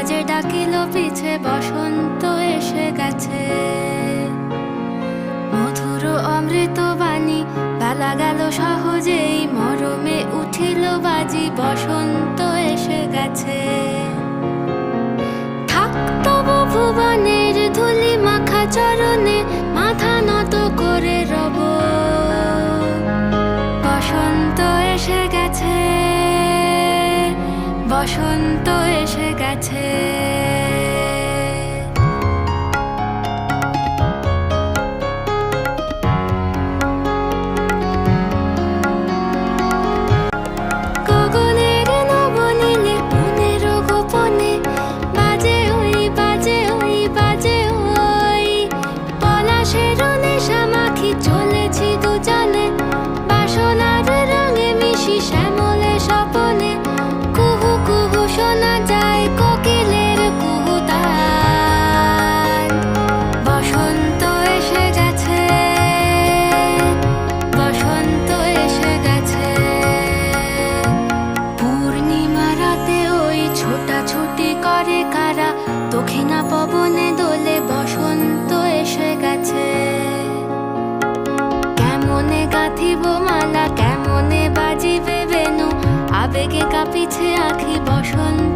বাজে ডাকিল পিছে বসন্ত এসে গেছে। মধুর অমৃত বাণী বেলা গেল সহজেই, মরমে উঠিল বাজি বসন্ত এসে গেছে। থাক তবু ভুবনের ধুলি মাখা চরণে, মাথা নত করে রব। বসন্ত এসে গেছে, বসন্ত এসে গেছে। গগনের নবনীলে মনের গোপনে বাজে ওই বাজে ওই বাজে ওই। পলাশের নেশা মাখি চলেছি দুজনে, বাসনার রঙে মিশি শ্যামলে স্বপনে। কুহু কুহু শোনা যায় কোকিলের কুহুতান। বসন্ত এসে গেছে, বসন্ত এসে গেছে। পূর্ণিমা রাতে ওই ছোটাছুটি করে কারা, দক্ষিণা পবনে দোলে বসন্ত এসে গেছে। কেমনে গাঁথিব মালা, কেমনে বাজিবে বেনু, আবেগে কাঁপিছে আঁখি বসন্ত